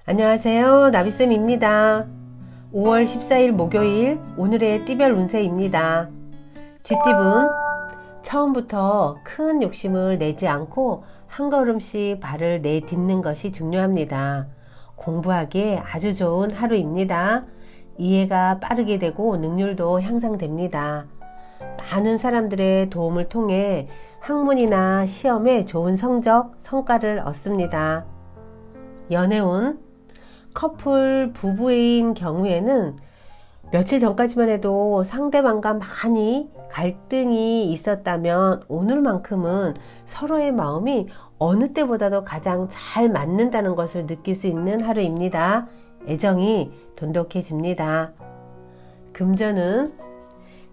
안녕하세요. 나비쌤입니다. 5월 14일 목요일 오늘의 띠별 운세입니다. 쥐띠분, 처음부터 큰 욕심을 내지 않고 한 걸음씩 발을 내딛는 것이 중요합니다. 공부하기에 아주 좋은 하루입니다. 이해가 빠르게 되고 능률도 향상됩니다. 많은 사람들의 도움을 통해 학문이나 시험에 좋은 성적, 성과를 얻습니다. 연애운, 커플 부부인 경우에는 며칠 전까지만 해도 상대방과 많이 갈등이 있었다면 오늘만큼은 서로의 마음이 어느 때보다도 가장 잘 맞는다는 것을 느낄 수 있는 하루입니다. 애정이 돈독해집니다. 금전은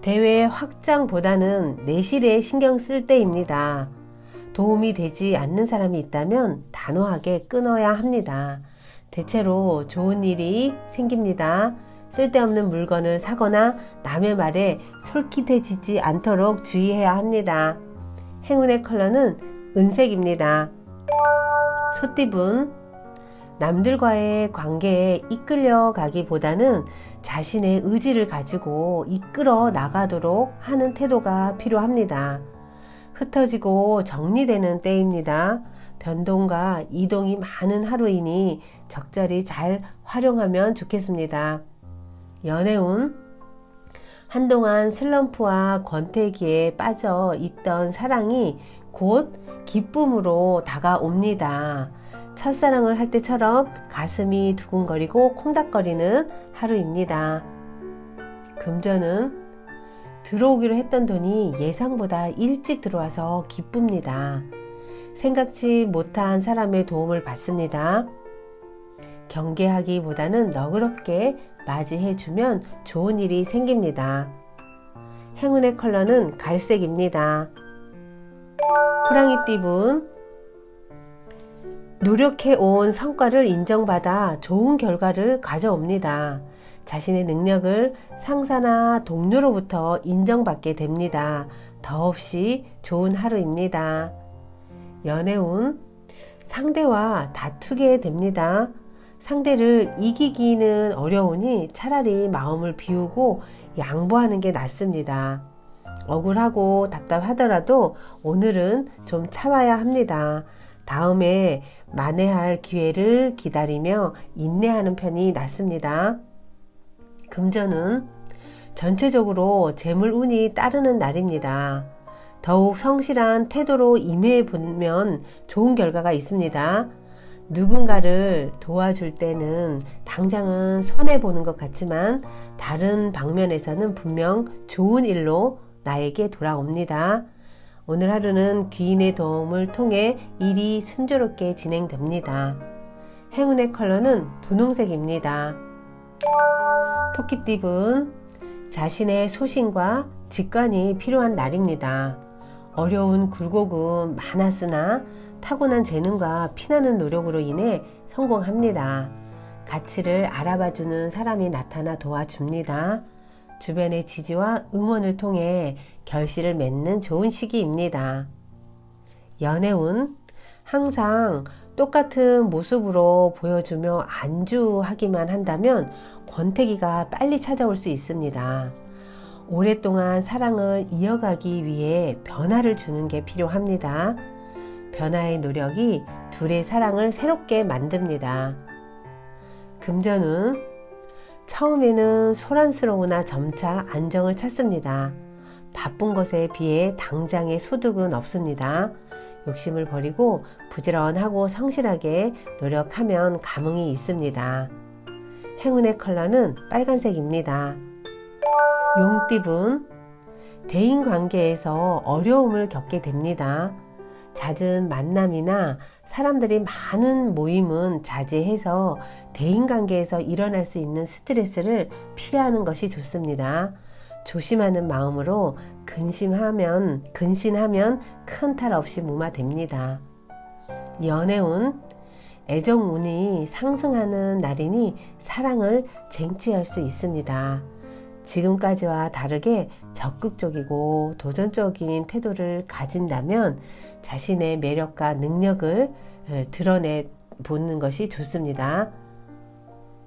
대외 확장보다는 내실에 신경 쓸 때입니다. 도움이 되지 않는 사람이 있다면 단호하게 끊어야 합니다. 대체로 좋은 일이 생깁니다. 쓸데없는 물건을 사거나 남의 말에 솔깃해지지 않도록 주의해야 합니다. 행운의 컬러는 은색입니다. 소띠분, 남들과의 관계에 이끌려가기보다는 자신의 의지를 가지고 이끌어 나가도록 하는 태도가 필요합니다. 흩어지고 정리되는 때입니다. 변동과 이동이 많은 하루이니 적절히 잘 활용하면 좋겠습니다. 연애운, 한동안 슬럼프와 권태기에 빠져 있던 사랑이 곧 기쁨으로 다가옵니다. 첫사랑을 할 때처럼 가슴이 두근거리고 콩닥거리는 하루입니다. 금전은 들어오기로 했던 돈이 예상보다 일찍 들어와서 기쁩니다. 생각지 못한 사람의 도움을 받습니다. 경계하기보다는 너그럽게 맞이해주면 좋은 일이 생깁니다. 행운의 컬러는 갈색입니다. 호랑이띠분, 노력해온 성과를 인정받아 좋은 결과를 가져옵니다. 자신의 능력을 상사나 동료로부터 인정받게 됩니다. 더없이 좋은 하루입니다. 연애운, 상대와 다투게 됩니다. 상대를 이기기는 어려우니 차라리 마음을 비우고 양보하는 게 낫습니다. 억울하고 답답하더라도 오늘은 좀 참아야 합니다. 다음에 만회할 기회를 기다리며 인내하는 편이 낫습니다. 금전은 전체적으로 재물운이 따르는 날입니다. 더욱 성실한 태도로 임해 보면 좋은 결과가 있습니다. 누군가를 도와줄 때는 당장은 손해보는 것 같지만 다른 방면에서는 분명 좋은 일로 나에게 돌아옵니다. 오늘 하루는 귀인의 도움을 통해 일이 순조롭게 진행됩니다. 행운의 컬러는 분홍색입니다. 토끼띠분, 자신의 소신과 직관이 필요한 날입니다. 어려운 굴곡은 많았으나 타고난 재능과 피나는 노력으로 인해 성공합니다. 가치를 알아봐주는 사람이 나타나 도와줍니다. 주변의 지지와 응원을 통해 결실을 맺는 좋은 시기입니다. 연애운, 항상 똑같은 모습으로 보여주며 안주하기만 한다면 권태기가 빨리 찾아올 수 있습니다. 오랫동안 사랑을 이어가기 위해 변화를 주는 게 필요합니다. 변화의 노력이 둘의 사랑을 새롭게 만듭니다. 금전운, 처음에는 소란스러우나 점차 안정을 찾습니다. 바쁜 것에 비해 당장의 소득은 없습니다. 욕심을 버리고 부지런하고 성실하게 노력하면 감흥이 있습니다. 행운의 컬러는 빨간색입니다. 용띠분, 대인관계에서 어려움을 겪게 됩니다. 잦은 만남이나 사람들이 많은 모임은 자제해서 대인관계에서 일어날 수 있는 스트레스를 피하는 것이 좋습니다. 조심하는 마음으로 근신하면 큰 탈 없이 무마됩니다. 연애운, 애정운이 상승하는 날이니 사랑을 쟁취할 수 있습니다. 지금까지와 다르게 적극적이고 도전적인 태도를 가진다면 자신의 매력과 능력을 드러내 보는 것이 좋습니다.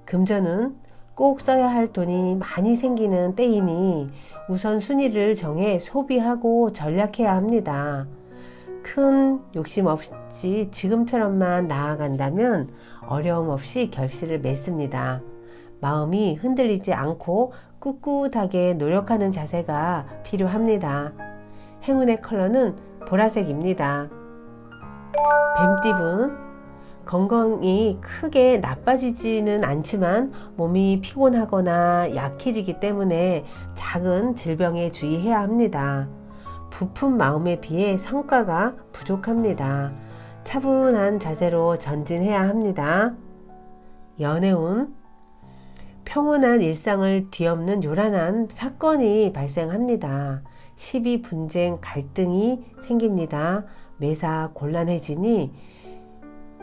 금전은 꼭 써야 할 돈이 많이 생기는 때이니 우선순위를 정해 소비하고 전략해야 합니다. 큰 욕심 없이 지금처럼만 나아간다면 어려움 없이 결실을 맺습니다. 마음이 흔들리지 않고 꿋꿋하게 노력하는 자세가 필요합니다. 행운의 컬러는 보라색입니다. 뱀띠분, 건강이 크게 나빠지지는 않지만 몸이 피곤하거나 약해지기 때문에 작은 질병에 주의해야 합니다. 부푼 마음에 비해 성과가 부족합니다. 차분한 자세로 전진해야 합니다. 연애운, 평온한 일상을 뒤엎는 요란한 사건이 발생합니다. 시비, 분쟁, 갈등이 생깁니다. 매사 곤란해지니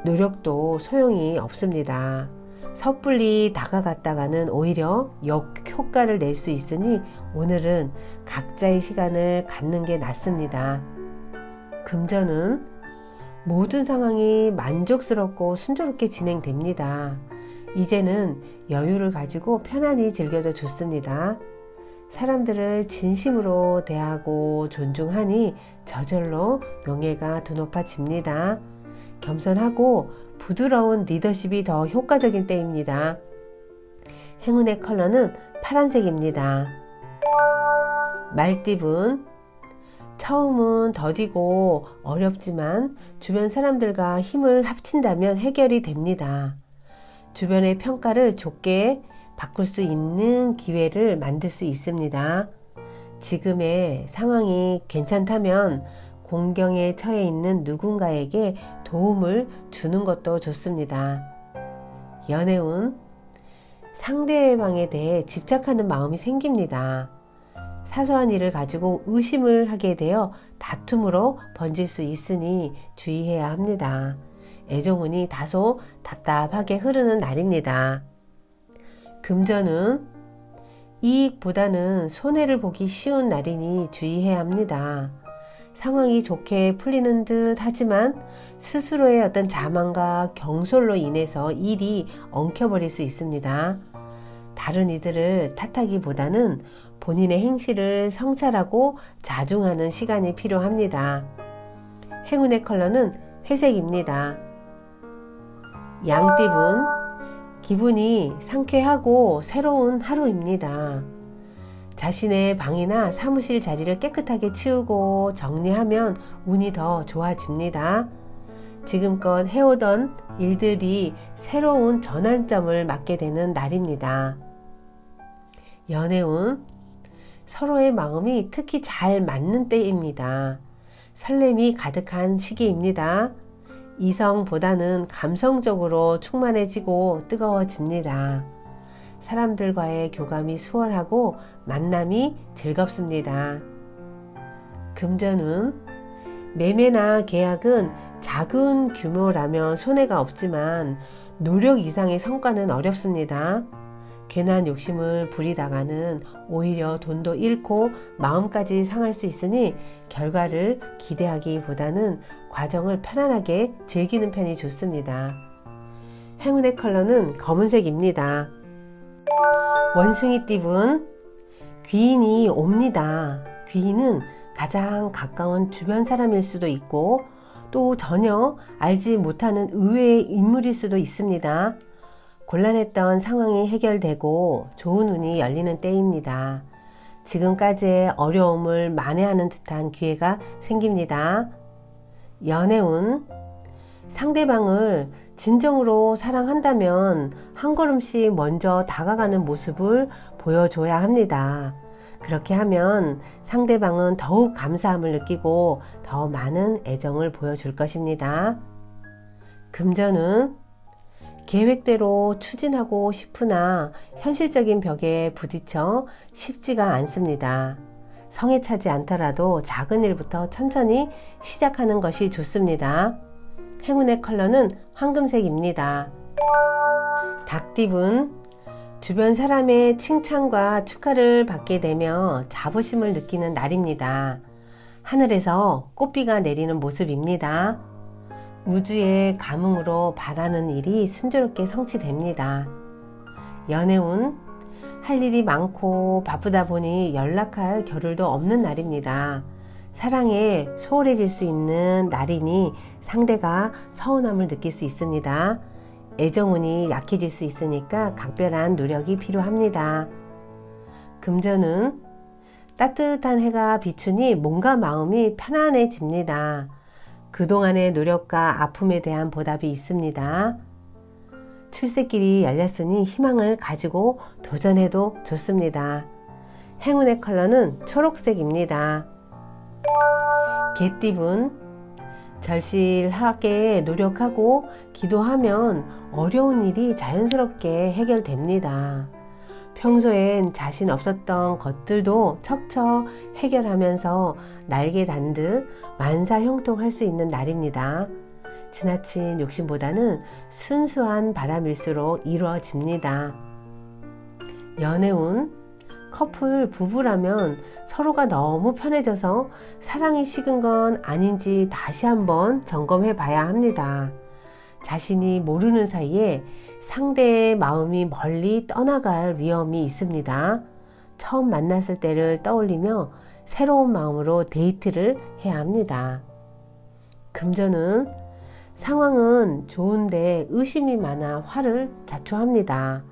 노력도 소용이 없습니다. 섣불리 다가갔다가는 오히려 역효과를 낼 수 있으니 오늘은 각자의 시간을 갖는 게 낫습니다. 금전은 모든 상황이 만족스럽고 순조롭게 진행됩니다. 이제는 여유를 가지고 편안히 즐겨도 좋습니다. 사람들을 진심으로 대하고 존중하니 저절로 명예가 더 높아집니다. 겸손하고 부드러운 리더십이 더 효과적인 때입니다. 행운의 컬러는 파란색입니다. 말띠분, 처음은 더디고 어렵지만 주변 사람들과 힘을 합친다면 해결이 됩니다. 주변의 평가를 좋게 바꿀 수 있는 기회를 만들 수 있습니다. 지금의 상황이 괜찮다면 공경에 처해 있는 누군가에게 도움을 주는 것도 좋습니다. 연애운, 상대방에 대해 집착하는 마음이 생깁니다. 사소한 일을 가지고 의심을 하게 되어 다툼으로 번질 수 있으니 주의해야 합니다. 애정운이 다소 답답하게 흐르는 날입니다. 금전은 이익보다는 손해를 보기 쉬운 날이니 주의해야 합니다. 상황이 좋게 풀리는 듯 하지만 스스로의 어떤 자만과 경솔로 인해서 일이 엉켜버릴 수 있습니다. 다른 이들을 탓하기보다는 본인의 행실을 성찰하고 자중하는 시간이 필요합니다. 행운의 컬러는 회색입니다. 양띠분, 기분이 상쾌하고 새로운 하루입니다. 자신의 방이나 사무실 자리를 깨끗하게 치우고 정리하면 운이 더 좋아집니다. 지금껏 해오던 일들이 새로운 전환점을 맞게 되는 날입니다. 연애운, 서로의 마음이 특히 잘 맞는 때입니다. 설렘이 가득한 시기입니다. 이성보다는 감성적으로 충만해지고 뜨거워집니다. 사람들과의 교감이 수월하고 만남이 즐겁습니다. 금전운, 매매나 계약은 작은 규모라면 손해가 없지만 노력 이상의 성과는 어렵습니다. 괜한 욕심을 부리다가는 오히려 돈도 잃고 마음까지 상할 수 있으니 결과를 기대하기보다는 과정을 편안하게 즐기는 편이 좋습니다. 행운의 컬러는 검은색입니다. 원숭이띠분, 귀인이 옵니다. 귀인은 가장 가까운 주변 사람일 수도 있고 또 전혀 알지 못하는 의외의 인물일 수도 있습니다. 곤란했던 상황이 해결되고 좋은 운이 열리는 때입니다. 지금까지의 어려움을 만회하는 듯한 기회가 생깁니다. 연애운, 상대방을 진정으로 사랑한다면 한 걸음씩 먼저 다가가는 모습을 보여줘야 합니다. 그렇게 하면 상대방은 더욱 감사함을 느끼고 더 많은 애정을 보여줄 것입니다. 금전은 계획대로 추진하고 싶으나 현실적인 벽에 부딪혀 쉽지가 않습니다. 성에 차지 않더라도 작은 일부터 천천히 시작하는 것이 좋습니다. 행운의 컬러는 황금색입니다. 닭띠분, 주변 사람의 칭찬과 축하를 받게 되며 자부심을 느끼는 날입니다. 하늘에서 꽃비가 내리는 모습입니다. 우주의 감흥으로 바라는 일이 순조롭게 성취됩니다. 연애운, 할 일이 많고 바쁘다 보니 연락할 겨를도 없는 날입니다. 사랑에 소홀해질 수 있는 날이니 상대가 서운함을 느낄 수 있습니다. 애정운이 약해질 수 있으니까 각별한 노력이 필요합니다. 금전운, 따뜻한 해가 비추니 몸과 마음이 편안해집니다. 그동안의 노력과 아픔에 대한 보답이 있습니다. 출세길이 열렸으니 희망을 가지고 도전해도 좋습니다. 행운의 컬러는 초록색입니다. 개띠분, 절실하게 노력하고 기도하면 어려운 일이 자연스럽게 해결됩니다. 평소엔 자신 없었던 것들도 척척 해결하면서 날개 단 듯 만사형통할 수 있는 날입니다. 지나친 욕심보다는 순수한 바람일수록 이루어집니다. 연애운, 커플 부부라면 서로가 너무 편해져서 사랑이 식은 건 아닌지 다시 한번 점검해 봐야 합니다. 자신이 모르는 사이에 상대의 마음이 멀리 떠나갈 위험이 있습니다. 처음 만났을 때를 떠올리며 새로운 마음으로 데이트를 해야 합니다. 금전은, 상황은 좋은데 의심이 많아 화를 자초합니다.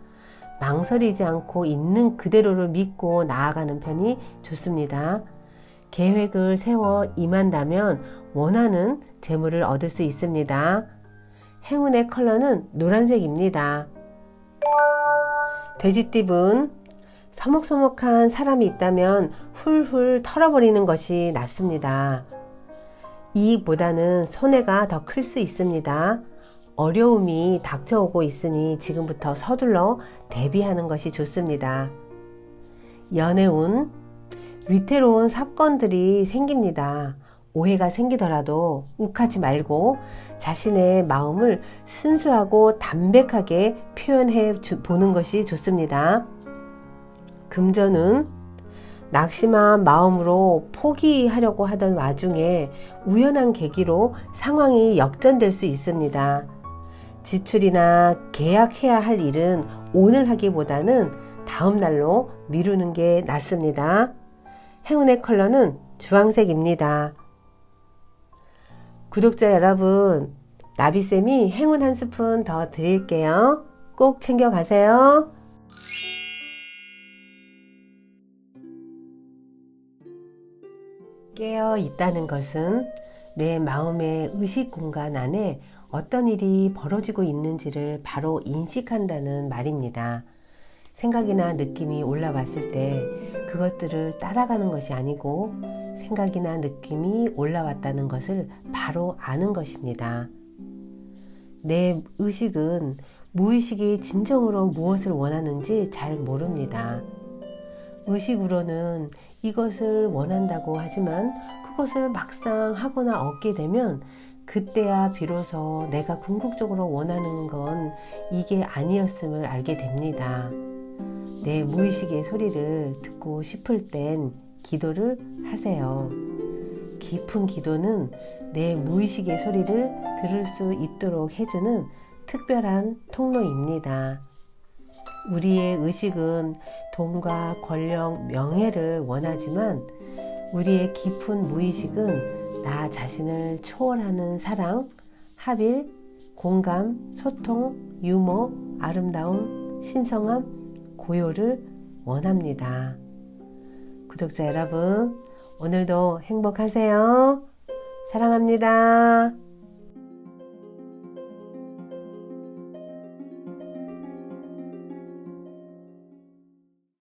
망설이지 않고 있는 그대로를 믿고 나아가는 편이 좋습니다. 계획을 세워 임한다면 원하는 재물을 얻을 수 있습니다. 행운의 컬러는 노란색입니다. 돼지띠분, 서먹서먹한 사람이 있다면 훌훌 털어버리는 것이 낫습니다. 이익보다는 손해가 더 클 수 있습니다. 어려움이 닥쳐오고 있으니 지금부터 서둘러 대비하는 것이 좋습니다. 연애운, 위태로운 사건들이 생깁니다. 오해가 생기더라도 욱하지 말고 자신의 마음을 순수하고 담백하게 표현해 보는 것이 좋습니다. 금전은, 낙심한 마음으로 포기하려고 하던 와중에 우연한 계기로 상황이 역전될 수 있습니다. 지출이나 계약해야 할 일은 오늘 하기보다는 다음 날로 미루는 게 낫습니다. 행운의 컬러는 주황색입니다. 구독자 여러분, 나비쌤이 행운 한 스푼 더 드릴게요. 꼭 챙겨가세요. 깨어 있다는 것은 내 마음의 의식 공간 안에 어떤 일이 벌어지고 있는지를 바로 인식한다는 말입니다. 생각이나 느낌이 올라왔을 때 그것들을 따라가는 것이 아니고 생각이나 느낌이 올라왔다는 것을 바로 아는 것입니다. 내 의식은 무의식이 진정으로 무엇을 원하는지 잘 모릅니다. 의식으로는 이것을 원한다고 하지만 그것을 막상 하거나 얻게 되면 그때야 비로소 내가 궁극적으로 원하는 건 이게 아니었음을 알게 됩니다. 내 무의식의 소리를 듣고 싶을 땐 기도를 하세요. 깊은 기도는 내 무의식의 소리를 들을 수 있도록 해주는 특별한 통로입니다. 우리의 의식은 돈과 권력, 명예를 원하지만 우리의 깊은 무의식은 나 자신을 초월하는 사랑, 합일, 공감, 소통, 유머, 아름다움, 신성함, 고요를 원합니다. 구독자 여러분, 오늘도 행복하세요. 사랑합니다.